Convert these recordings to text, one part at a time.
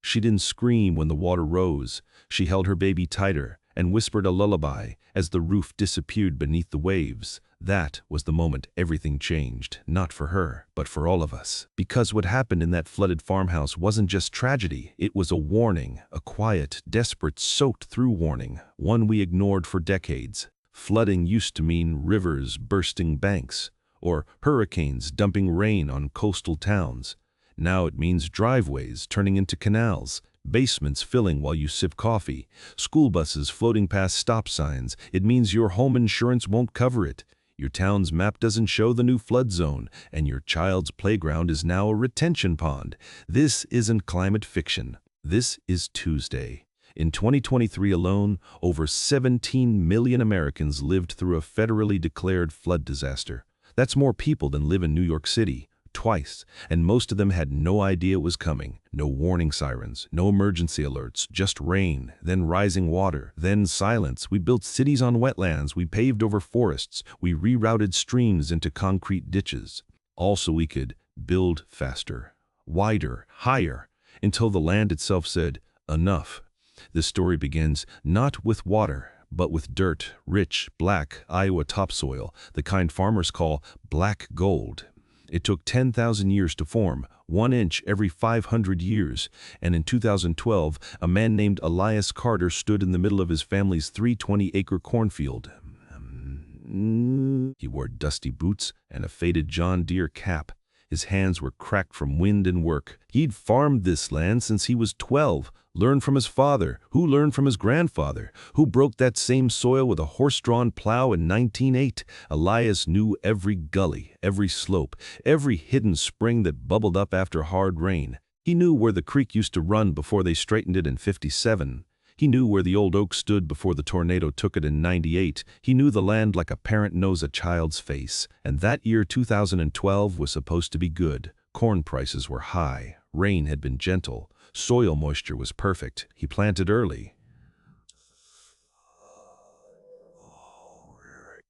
She didn't scream when the water rose. She held her baby tighter and whispered a lullaby as the roof disappeared beneath the waves. That was the moment everything changed, not for her, but for all of us. Because what happened in that flooded farmhouse wasn't just tragedy, it was a warning, a quiet, desperate, soaked-through warning, one we ignored for decades. Flooding used to mean rivers bursting banks, or hurricanes dumping rain on coastal towns. Now it means driveways turning into canals, basements filling while you sip coffee, school buses floating past stop signs. It means your home insurance won't cover it. Your town's map doesn't show the new flood zone, and your child's playground is now a retention pond. This isn't climate fiction. This is Tuesday. In 2023 alone, over 17 million Americans lived through a federally declared flood disaster. That's more people than live in New York City, twice, and most of them had no idea it was coming. No warning sirens, no emergency alerts, just rain, then rising water, then silence. We built cities on wetlands, we paved over forests, we rerouted streams into concrete ditches. All so we could build faster, wider, higher, until the land itself said, enough. This story begins not with water, but with dirt, rich, black Iowa topsoil, the kind farmers call black gold. It took 10,000 years to form, 1 inch every 500 years, and in 2012, a man named Elias Carter stood in the middle of his family's 320-acre cornfield. He wore dusty boots and a faded John Deere cap. His hands were cracked from wind and work. He'd farmed this land since he was 12, learned from his father, who learned from his grandfather, who broke that same soil with a horse-drawn plow in 1908. Elias knew every gully, every slope, every hidden spring that bubbled up after hard rain. He knew where the creek used to run before they straightened it in '57. He knew where the old oak stood before the tornado took it in '98. He knew the land like a parent knows a child's face. And that year, 2012, was supposed to be good. Corn prices were high. Rain had been gentle. Soil moisture was perfect. He planted early.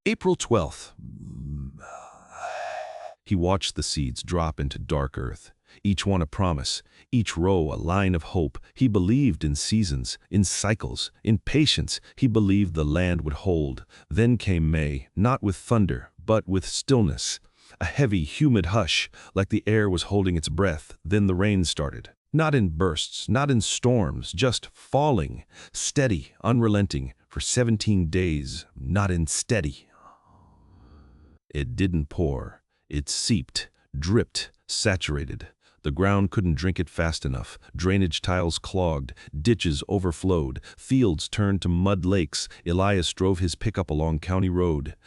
April 12th. He watched the seeds drop into dark earth. Each one a promise, each row a line of hope. He believed in seasons, in cycles, in patience. He believed the land would hold. Then came May, not with thunder, but with stillness. A heavy, humid hush, like the air was holding its breath. Then the rain started. Not in bursts, not in storms, just falling, steady, unrelenting, for 17 days, not in steady. It didn't pour. It seeped, dripped, saturated. The ground couldn't drink it fast enough. Drainage tiles clogged, ditches overflowed, fields turned to mud lakes. Elias drove his pickup along County Road.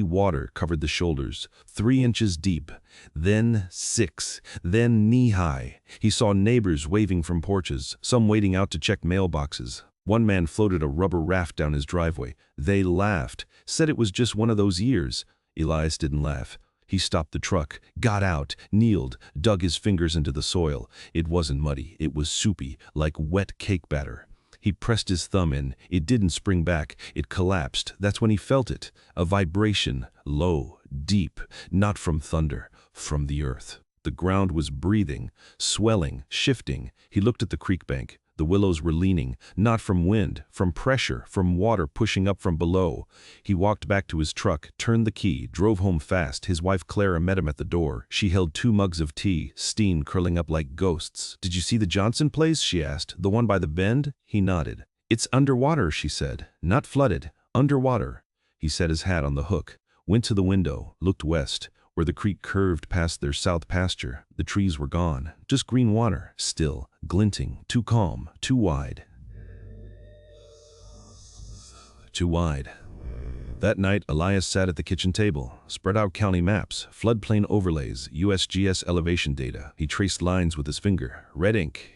Water covered the shoulders, 3 inches deep, then 6, then knee-high. He saw neighbors waving from porches, some waiting out to check mailboxes. One man floated a rubber raft down his driveway. They laughed, said it was just one of those years. Elias didn't laugh. He stopped the truck, got out, kneeled, dug his fingers into the soil. It wasn't muddy, it was soupy, like wet cake batter. He pressed his thumb in. It didn't spring back, it collapsed. That's when he felt it. A vibration, low, deep, not from thunder, from the earth. The ground was breathing, swelling, shifting. He looked at the creek bank. The willows were leaning, not from wind, from pressure, from water pushing up from below. He walked back to his truck, turned the key, drove home fast. His wife Clara met him at the door. She held 2 mugs of tea, steam curling up like ghosts. "Did you see the Johnson place?" she asked. "The one by the bend?" He nodded. "It's underwater," she said. "Not flooded, underwater." He set his hat on the hook, went to the window, looked west, where the creek curved past their south pasture. The trees were gone, just green water, still, glinting, too calm, too wide. Too wide. That night, Elias sat at the kitchen table, spread out county maps, floodplain overlays, USGS elevation data. He traced lines with his finger, red ink,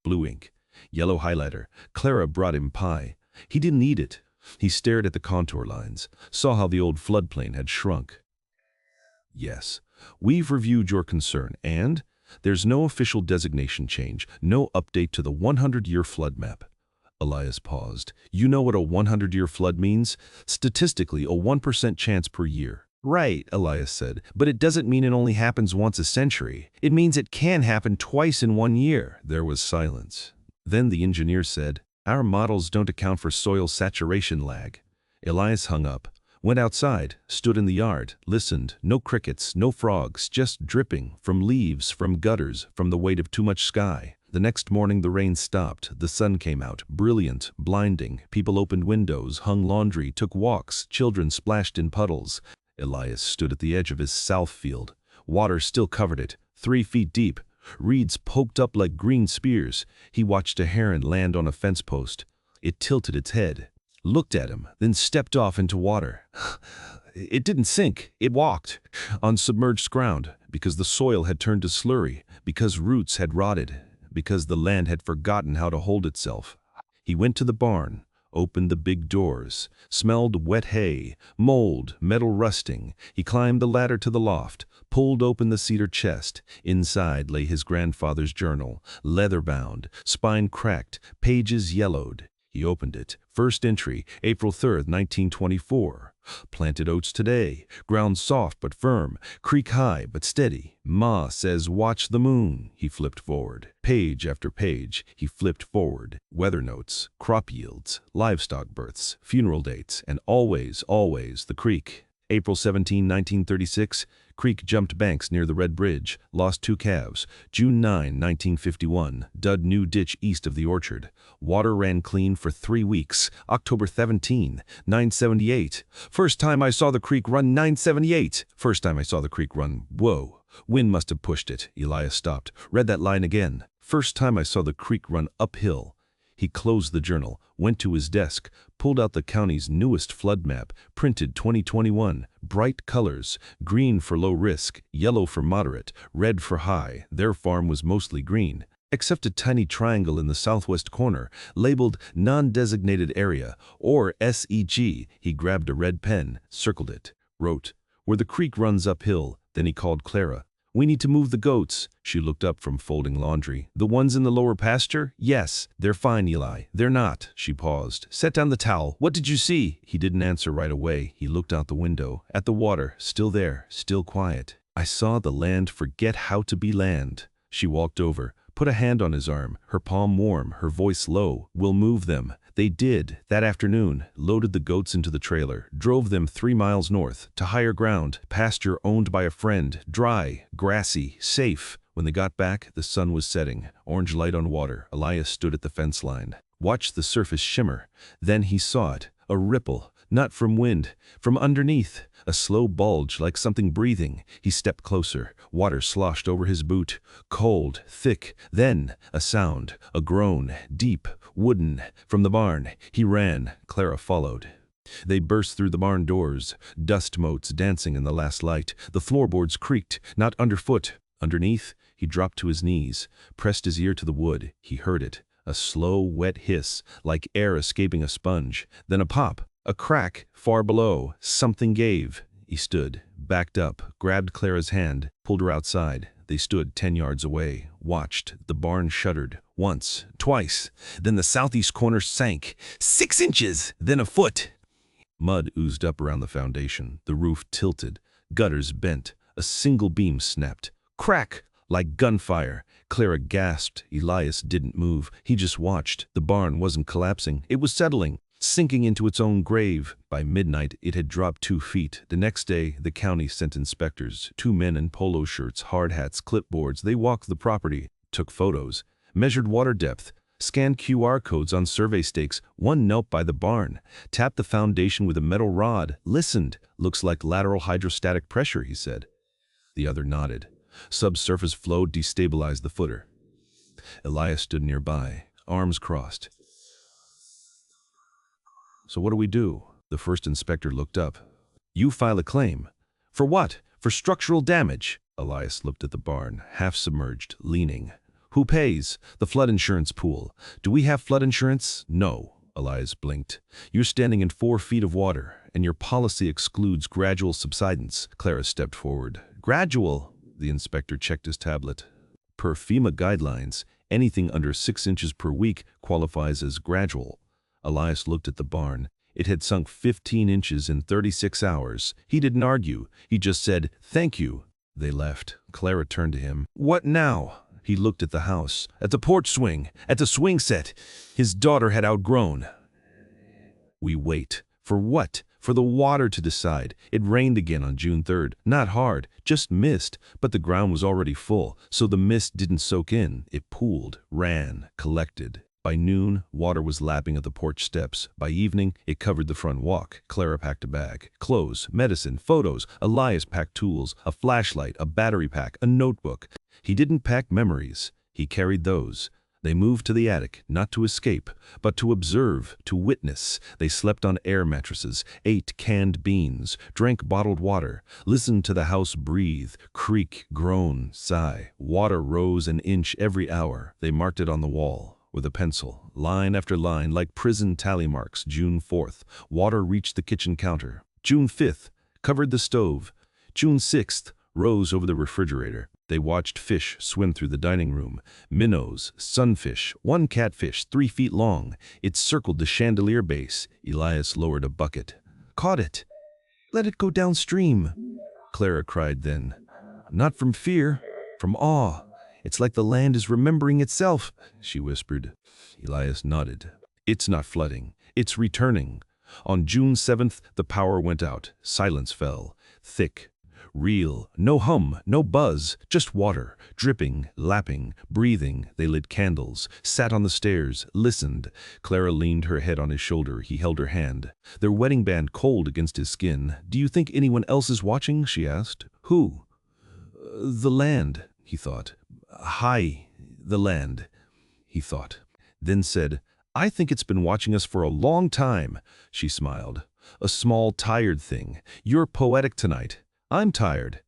blue ink, yellow highlighter. Clara brought him pie. He didn't eat it. He stared at the contour lines, saw how the old floodplain had shrunk. "Yes, we've reviewed your concern, and there's no official designation change, no update to the 100-year flood map." Elias paused. "You know what a 100-year flood means? Statistically, a 1% chance per year. Right, Elias said, but it doesn't mean it only happens once a century. It means it can happen twice in 1 year. There was silence. Then the engineer said, "Our models don't account for soil saturation lag." Elias hung up, went outside, stood in the yard, listened. No crickets, no frogs, just dripping from leaves, from gutters, from the weight of too much sky. The next morning the rain stopped, the sun came out, brilliant, blinding. People opened windows, hung laundry, took walks, children splashed in puddles. Elias stood at the edge of his south field. Water still covered it, 3 feet deep. Reeds poked up like green spears. He watched a heron land on a fence post. It tilted its head, looked at him, then stepped off into water. It didn't sink, it walked on submerged ground, because the soil had turned to slurry, because roots had rotted, because the land had forgotten how to hold itself. He went to the barn, opened the big doors, smelled wet hay, mold, metal rusting. He climbed the ladder to the loft, pulled open the cedar chest. Inside lay his grandfather's journal, leather-bound, spine cracked, pages yellowed. He opened it. First entry, April 3rd, 1924. Planted oats today. Ground soft but firm. Creek high but steady. Ma says watch the moon. He flipped forward. Page after page, he flipped forward. Weather notes, crop yields, livestock births, funeral dates, and always, always the creek. April 17, 1936. Creek jumped banks near the Red Bridge, lost 2 calves. June 9, 1951, dug new ditch east of the orchard. Water ran clean for 3 weeks. October 17, 978. First time I saw the creek run 978. First time I saw the creek run, whoa. Wind must have pushed it. Elias stopped, read that line again. First time I saw the creek run uphill. He closed the journal, went to his desk, pulled out the county's newest flood map, printed 2021, bright colors, green for low risk, yellow for moderate, red for high. Their farm was mostly green, except a tiny triangle in the southwest corner, labeled Non-Designated Area, or SEG. He grabbed a red pen, circled it, wrote, "Where the creek runs uphill." Then he called Clara. "We need to move the goats." She looked up from folding laundry. "The ones in the lower pasture?" "Yes." "They're fine, Eli." "They're not." She paused. "Set down the towel. What did you see?" He didn't answer right away. He looked out the window, at the water, still there, still quiet. "I saw the land forget how to be land." She walked over, put a hand on his arm, her palm warm, her voice low. "We'll move them." They did, that afternoon, loaded the goats into the trailer, drove them 3 miles north, to higher ground, pasture owned by a friend, dry, grassy, safe. When they got back, the sun was setting, orange light on water. Elias stood at the fence line, watched the surface shimmer. Then he saw it, a ripple, not from wind, from underneath, a slow bulge like something breathing. He stepped closer. Water sloshed over his boot, cold, thick. Then a sound, a groan, deep, wooden, from the barn. He ran. Clara followed. They burst through the barn doors, dust motes dancing in the last light. The floorboards creaked, not underfoot. Underneath, he dropped to his knees, pressed his ear to the wood. He heard it, a slow, wet hiss, like air escaping a sponge. Then a pop. A crack, far below. Something gave. He stood, backed up, grabbed Clara's hand, pulled her outside. They stood 10 yards away, watched. The barn shuddered. Once, twice. Then the southeast corner sank. 6 inches! Then a foot! Mud oozed up around the foundation. The roof tilted. Gutters bent. A single beam snapped. Crack! Like gunfire. Clara gasped. Elias didn't move. He just watched. The barn wasn't collapsing. It was settling, sinking into its own grave. By midnight, it had dropped 2 feet. The next day, the county sent inspectors, 2 men in polo shirts, hard hats, clipboards. They walked the property, took photos, measured water depth, scanned QR codes on survey stakes. One knelt by the barn, tapped the foundation with a metal rod, listened. "Looks like lateral hydrostatic pressure," he said. The other nodded. Subsurface flow destabilized the footer. Elias stood nearby, arms crossed. "So what do we do?" The first inspector looked up. "You file a claim." "For what?" "For structural damage." Elias looked at the barn, half submerged, leaning. "Who pays?" "The flood insurance pool." "Do we have flood insurance?" "No." Elias blinked. "You're standing in 4 feet of water, and your policy excludes gradual subsidence." Clara stepped forward. "Gradual?" The inspector checked his tablet. "Per FEMA guidelines, anything under 6 inches per week qualifies as gradual." Elias looked at the barn. It had sunk 15 inches in 36 hours. He didn't argue. He just said, "Thank you." They left. Clara turned to him. "What now?" He looked at the house, at the porch swing, at the swing set his daughter had outgrown. "We wait. For what? For the water to decide." It rained again on June 3rd. Not hard, just mist, but the ground was already full, so the mist didn't soak in. It pooled, ran, collected. By noon, water was lapping at the porch steps. By evening, it covered the front walk. Clara packed a bag. Clothes, medicine, photos. Elias packed tools, a flashlight, a battery pack, a notebook. He didn't pack memories. He carried those. They moved to the attic, not to escape, but to observe, to witness. They slept on air mattresses, ate canned beans, drank bottled water, listened to the house breathe, creak, groan, sigh. Water rose an inch every hour. They marked it on the wall with a pencil, line after line, like prison tally marks. June 4th, water reached the kitchen counter. June 5th, covered the stove. June 6th, rose over the refrigerator. They watched fish swim through the dining room. Minnows, sunfish, one catfish 3 feet long. It circled the chandelier base. Elias lowered a bucket. "Caught it." "Let it go downstream," Clara cried then. "Not from fear, from awe. It's like the land is remembering itself," she whispered. Elias nodded. "It's not flooding. It's returning." On June 7th, the power went out. Silence fell. Thick. Real. No hum, no buzz, just water, dripping, lapping, breathing. They lit candles, sat on the stairs, listened. Clara leaned her head on his shoulder. He held her hand. Their wedding band cold against his skin. "Do you think anyone else is watching?" she asked. "Who?" "The land," he thought. "Hi, the land," he thought. Then said, "I think it's been watching us for a long time." She smiled. "A small, tired thing. You're poetic tonight. I'm tired."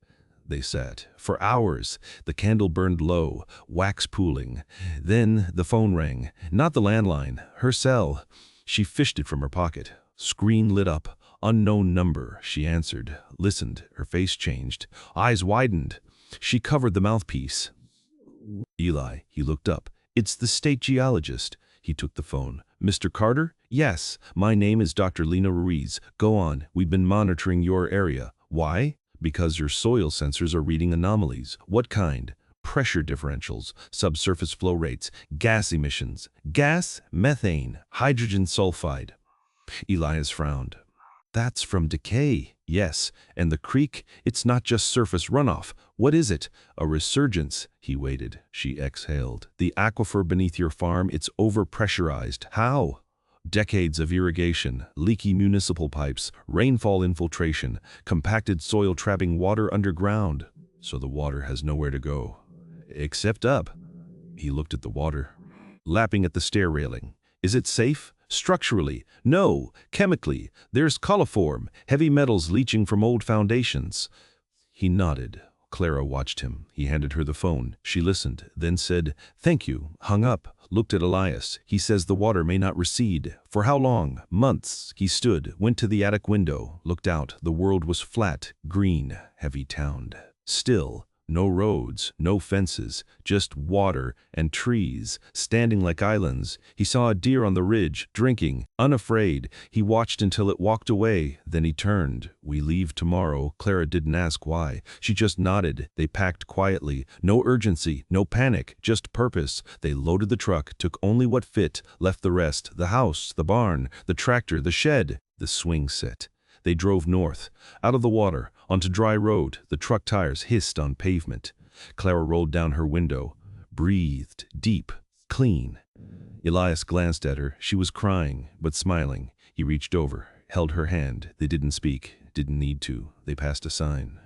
They sat. For hours. The candle burned low, wax pooling. Then the phone rang. Not the landline. Her cell. She fished it from her pocket. Screen lit up. Unknown number. She answered. Listened. Her face changed. Eyes widened. She covered the mouthpiece. "Eli." He looked up. "It's the state geologist." He took the phone. "Mr. Carter?" "Yes. My name is Dr. Lena Ruiz. Go on. We've been monitoring your area." "Why?" "Because your soil sensors are reading anomalies." "What kind?" "Pressure differentials, subsurface flow rates, gas emissions." "Gas?" "Methane, hydrogen sulfide." Elias frowned. "That's from decay." "Yes, and the creek, it's not just surface runoff. What is it?" "A resurgence." He waited. She exhaled. "The aquifer beneath your farm, it's overpressurized." "How?" "Decades of irrigation, leaky municipal pipes, rainfall infiltration, compacted soil trapping water underground. So the water has nowhere to go. Except up." He looked at the water. "Lapping at the stair railing. Is it safe?" "Structurally, no. Chemically, there's coliform, heavy metals leaching from old foundations." He nodded. Clara watched him. He handed her the phone. She listened, then said, "Thank you," hung up, looked at Elias. "He says the water may not recede." "For how long?" "Months." He stood, went to the attic window, looked out. The world was flat, green, heavy-towned. Still. No roads, no fences, just water and trees, standing like islands. He saw a deer on the ridge, drinking, unafraid. He watched until it walked away. Then he turned. "We leave tomorrow." Clara didn't ask why. She just nodded. They packed quietly. No urgency, no panic, just purpose. They loaded the truck, took only what fit, left the rest, the house, the barn, the tractor, the shed, the swing set. They drove north, out of the water, onto dry road. The truck tires hissed on pavement. Clara rolled down her window, breathed, deep, clean. Elias glanced at her. She was crying, but smiling. He reached over, held her hand. They didn't speak, didn't need to. They passed a sign.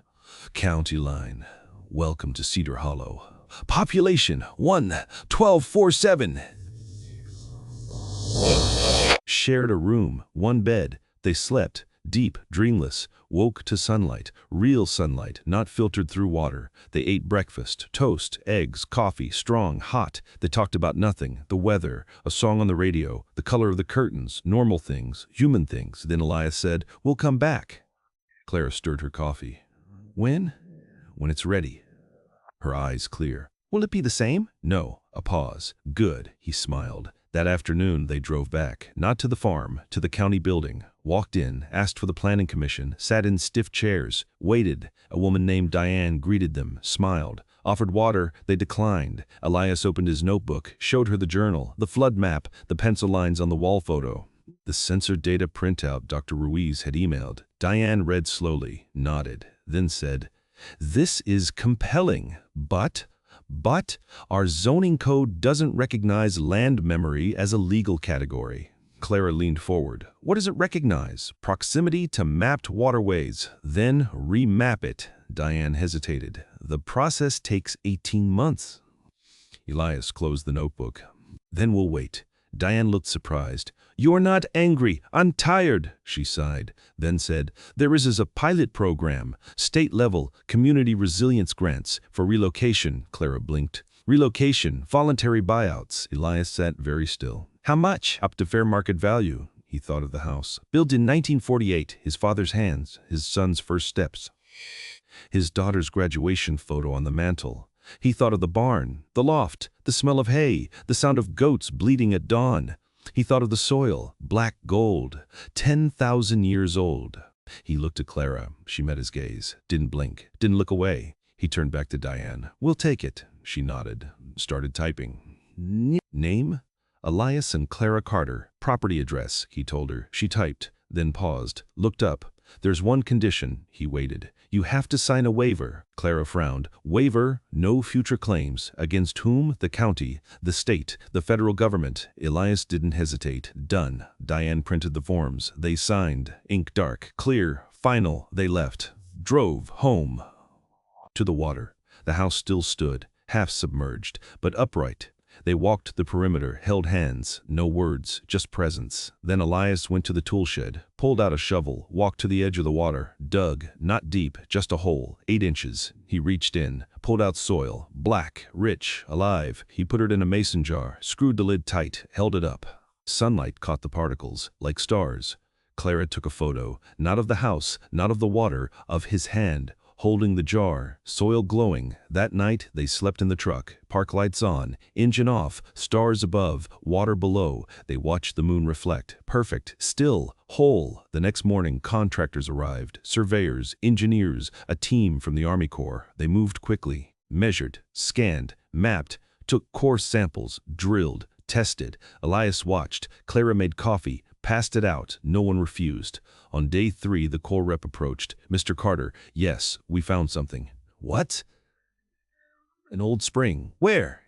"County line. Welcome to Cedar Hollow. Population 1-1247. Shared a room, one bed. They slept. Deep, dreamless, woke to sunlight, real sunlight, not filtered through water. They ate breakfast, toast, eggs, coffee, strong, hot. They talked about nothing, the weather, a song on the radio, the color of the curtains, normal things, human things. Then Elias said, "We'll come back." Clara stirred her coffee. "When?" "When it's ready." Her eyes clear. "Will it be the same?" "No." A pause. "Good," he smiled. That afternoon they drove back, not to the farm, to the county building. Walked in, asked for the planning commission, sat in stiff chairs, waited. A woman named Diane greeted them, smiled, offered water. They declined. Elias opened his notebook, showed her the journal, the flood map, the pencil lines on the wall photo. The sensor data printout Dr. Ruiz had emailed. Diane read slowly, nodded, then said, "This is compelling, but our zoning code doesn't recognize land memory as a legal category." Clara leaned forward. "What does it recognize? Proximity to mapped waterways. Then remap it." Diane hesitated. "The process takes 18 months. Elias closed the notebook. "Then we'll wait." Diane looked surprised. "You're not angry. I'm tired," she sighed, then said, "There is a pilot program, state-level, community resilience grants for relocation." Clara blinked. "Relocation, voluntary buyouts." Elias sat very still. "How much?" "Up to fair market value." He thought of the house. Built in 1948, his father's hands, his son's first steps. His daughter's graduation photo on the mantel. He thought of the barn, the loft, the smell of hay, the sound of goats bleating at dawn. He thought of the soil, black gold, 10,000 years old. He looked at Clara. She met his gaze, didn't blink, didn't look away. He turned back to Diane. "We'll take it." She nodded, started typing. "Name? Elias and Clara Carter. Property address," he told her. She typed, then paused, looked up. "There's one condition." He waited. "You have to sign a waiver." Clara frowned. "Waiver, no future claims. Against whom? The county, the state, the federal government." Elias didn't hesitate. "Done." Diane printed the forms. They signed. Ink dark, clear, final. They left. Drove home. To the water. The house still stood, half submerged, but upright. They walked the perimeter, held hands, no words, just presence. Then Elias went to the tool shed, pulled out a shovel, walked to the edge of the water, dug, not deep, just a hole, 8 inches. He reached in, pulled out soil, black, rich, alive. He put it in a mason jar, screwed the lid tight, held it up. Sunlight caught the particles, like stars. Clara took a photo, not of the house, not of the water, of his hand, holding the jar, soil glowing. That night, they slept in the truck, park lights on, engine off, stars above, water below. They watched the moon reflect, perfect, still, whole. The next morning, contractors arrived, surveyors, engineers, a team from the Army Corps. They moved quickly, measured, scanned, mapped, took core samples, drilled, tested. Elias watched. Clara made coffee, passed it out. No one refused. On day 3, the Corps rep approached. "Mr. Carter, yes, we found something." "What?" "An old spring." "Where?"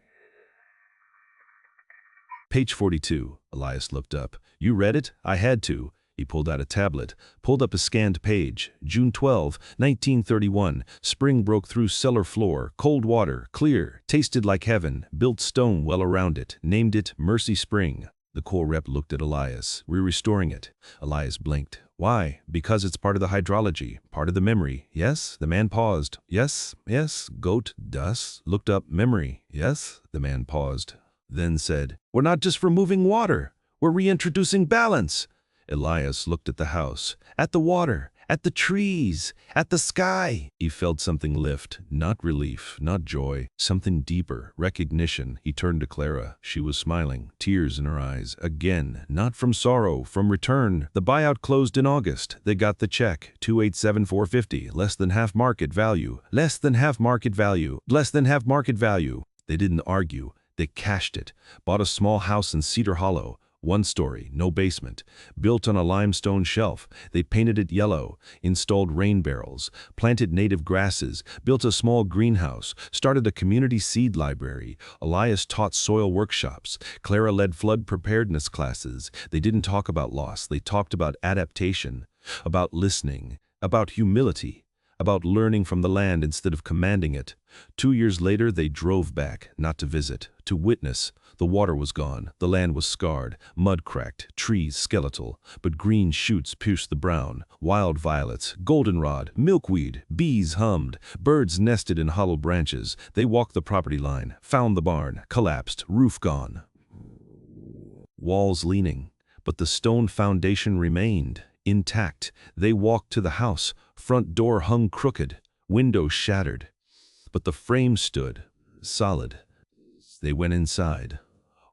Page 42. Elias looked up. "You read it?" "I had to." He pulled out a tablet, pulled up a scanned page. June 12, 1931. Spring broke through cellar floor, cold water, clear, tasted like heaven, built stone well around it, named it Mercy Spring. The Corps rep looked at Elias. "We're restoring it." Elias blinked. "Why?" "Because it's part of the hydrology, part of the memory." "Yes?" The man paused. "Yes, yes." Goat, dust, looked up. "Memory." "Yes." The man paused, then said, "We're not just removing water. We're reintroducing balance." Elias looked at the house, at the water, at the trees, at the sky. He felt something lift, not relief, not joy, something deeper, recognition. He turned to Clara. She was smiling, tears in her eyes. Again, not from sorrow, from return. The buyout closed in August. They got the check, $287,450, less than half market value, less than half market value, less than half market value. They didn't argue. They cashed it, bought a small house in Cedar Hollow. 1 story, no basement, built on a limestone shelf. They painted it yellow, installed rain barrels, planted native grasses, built a small greenhouse, started a community seed library. Elias taught soil workshops. Clara led flood preparedness classes. They didn't talk about loss. They talked about adaptation, about listening, about humility, about learning from the land instead of commanding it. 2 years later, they drove back, not to visit, to witness. The water was gone, the land was scarred, mud cracked, trees skeletal, but green shoots pierced the brown, wild violets, goldenrod, milkweed, bees hummed, birds nested in hollow branches. They walked the property line, found the barn, collapsed, roof gone, walls leaning, but the stone foundation remained intact. They walked to the house, front door hung crooked, windows shattered, but the frame stood, solid. They went inside.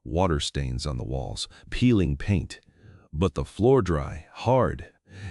Water stains on the walls, peeling paint, but the floor dry, hard.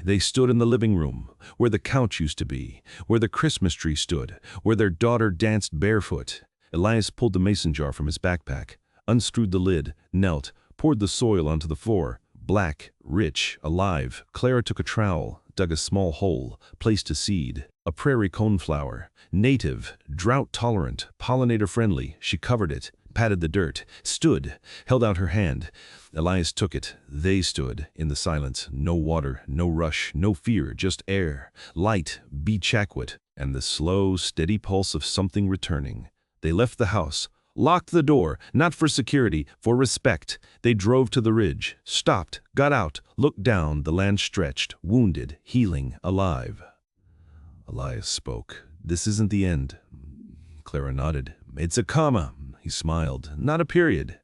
They stood in the living room, where the couch used to be, where the Christmas tree stood, where their daughter danced barefoot. Elias pulled the mason jar from his backpack, unscrewed the lid, knelt, poured the soil onto the floor. Black, rich, alive. Clara took a trowel, dug a small hole, placed a seed. A prairie coneflower. Native, drought-tolerant, pollinator-friendly. She covered it, patted the dirt, stood, held out her hand. Elias took it. They stood, in the silence. No water, no rush, no fear, just air, light, beach aquat, and the slow, steady pulse of something returning. They left the house, locked the door, not for security, for respect. They drove to the ridge, stopped, got out, looked down. The land stretched, wounded, healing, alive. Elias spoke. "This isn't the end." Clara nodded. "It's a comma." He smiled. "Not a period."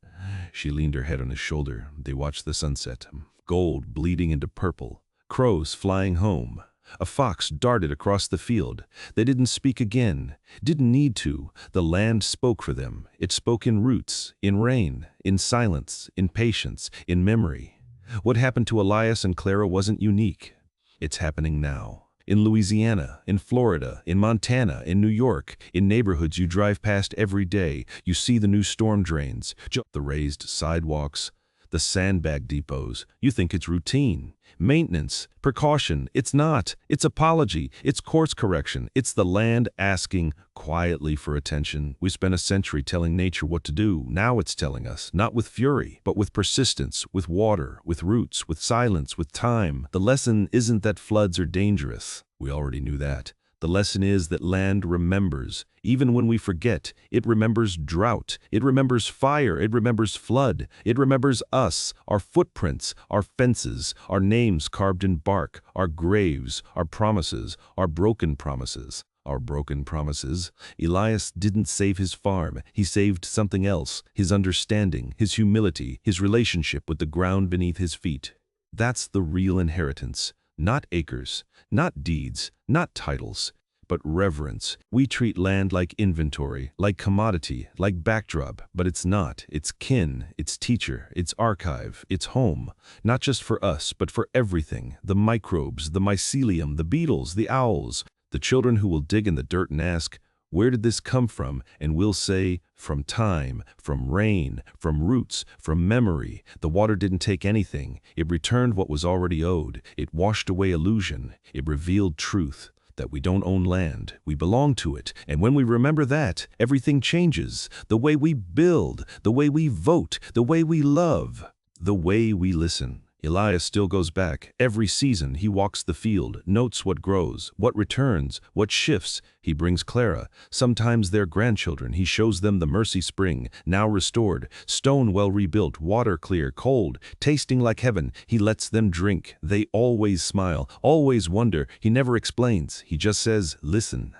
She leaned her head on his shoulder. They watched the sunset. Gold bleeding into purple. Crows flying home. A fox darted across the field. They didn't speak again. Didn't need to. The land spoke for them. It spoke in roots, in rain, in silence, in patience, in memory. What happened to Elias and Clara wasn't unique. It's happening now. In Louisiana, in Florida, in Montana, in New York, in neighborhoods you drive past every day. You see the new storm drains, the raised sidewalks, the sandbag depots. You think it's routine. Maintenance, precaution. It's not. It's apology. It's course correction. It's the land asking quietly for attention. We spent a century telling nature what to do. Now it's telling us, not with fury, but with persistence, with water, with roots, with silence, with time. The lesson isn't that floods are dangerous. We already knew that. The lesson is that land remembers. Even when we forget, it remembers drought, it remembers fire, it remembers flood, it remembers us, our footprints, our fences, our names carved in bark, our graves, our promises, our broken promises. Our broken promises. Elias didn't save his farm. He saved something else, his understanding, his humility, his relationship with the ground beneath his feet. That's the real inheritance. Not acres, not deeds, not titles, but reverence. We treat land like inventory, like commodity, like backdrop, but it's not. It's kin, it's teacher, it's archive, it's home. Not just for us, but for everything. The microbes, the mycelium, the beetles, the owls. The children who will dig in the dirt and ask, "Where did this come from?" And we'll say, "From time, from rain, from roots, from memory." The water didn't take anything. It returned what was already owed. It washed away illusion. It revealed truth, that we don't own land. We belong to it. And when we remember that, everything changes. The way we build, the way we vote, the way we love, the way we listen. Elias still goes back. Every season he walks the field, notes what grows, what returns, what shifts. He brings Clara, sometimes their grandchildren. He shows them the Mercy Spring, now restored, stone well rebuilt, water clear, cold, tasting like heaven. He lets them drink. They always smile, always wonder. He never explains. He just says, "Listen."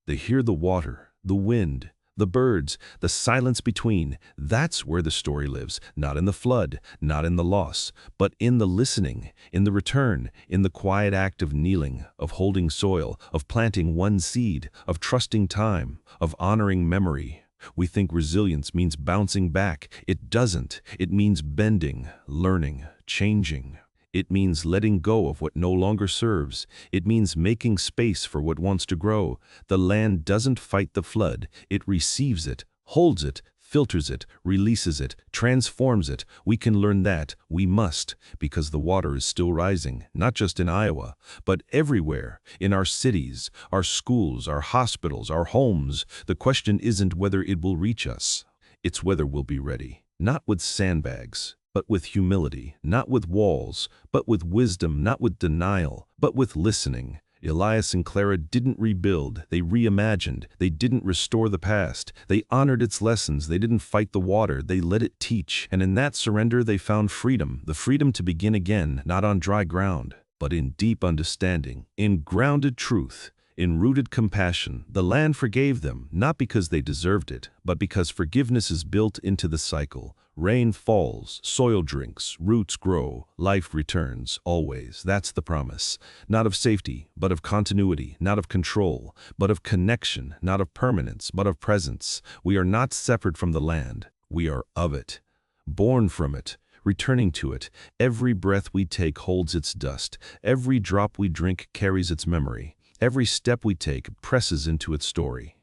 They hear the water, the wind, the birds, the silence between. That's where the story lives, not in the flood, not in the loss, but in the listening, in the return, in the quiet act of kneeling, of holding soil, of planting one seed, of trusting time, of honoring memory. We think resilience means bouncing back. It doesn't. It means bending, learning, changing. It means letting go of what no longer serves. It means making space for what wants to grow. The land doesn't fight the flood. It receives it, holds it, filters it, releases it, transforms it. We can learn that. We must, because the water is still rising, not just in Iowa, but everywhere, in our cities, our schools, our hospitals, our homes. The question isn't whether it will reach us. It's whether we'll be ready, not with sandbags, but with humility, not with walls, but with wisdom, not with denial, but with listening. Elias and Clara didn't rebuild, they reimagined. They didn't restore the past. They honored its lessons. They didn't fight the water. They let it teach. And in that surrender, they found freedom, the freedom to begin again, not on dry ground, but in deep understanding, in grounded truth, in rooted compassion. The land forgave them, not because they deserved it, but because forgiveness is built into the cycle. Rain falls, soil drinks, roots grow, life returns, always. That's the promise. Not of safety, but of continuity, not of control, but of connection, not of permanence, but of presence. We are not separate from the land. We are of it, born from it, returning to it. Every breath we take holds its dust. Every drop we drink carries its memory. Every step we take presses into its story.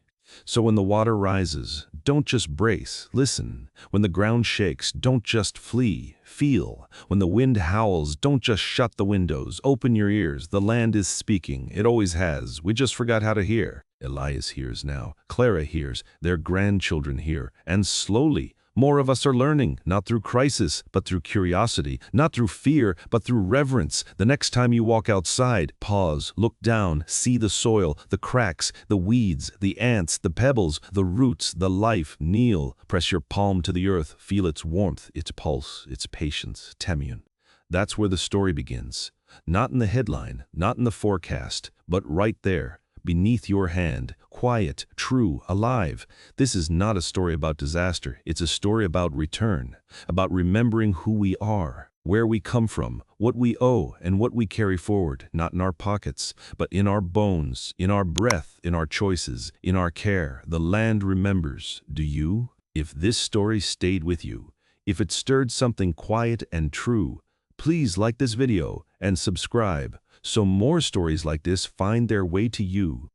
So when the water rises, don't just brace, listen. When the ground shakes, don't just flee, feel. When the wind howls, don't just shut the windows, open your ears. The land is speaking, it always has. We just forgot how to hear. Elias hears now, Clara hears, their grandchildren hear, and slowly, more of us are learning, not through crisis, but through curiosity, not through fear, but through reverence. The next time you walk outside, pause, look down, see the soil, the cracks, the weeds, the ants, the pebbles, the roots, the life. Kneel, press your palm to the earth, feel its warmth, its pulse, its patience. Temune. That's where the story begins. Not in the headline, not in the forecast, but right there, beneath your hand, quiet, true, alive. This is not a story about disaster. It's a story about return, about remembering who we are, where we come from, what we owe, and what we carry forward, not in our pockets, but in our bones, in our breath, in our choices, in our care. The land remembers. Do you? If this story stayed with you, if it stirred something quiet and true, please like this video and subscribe so more stories like this find their way to you.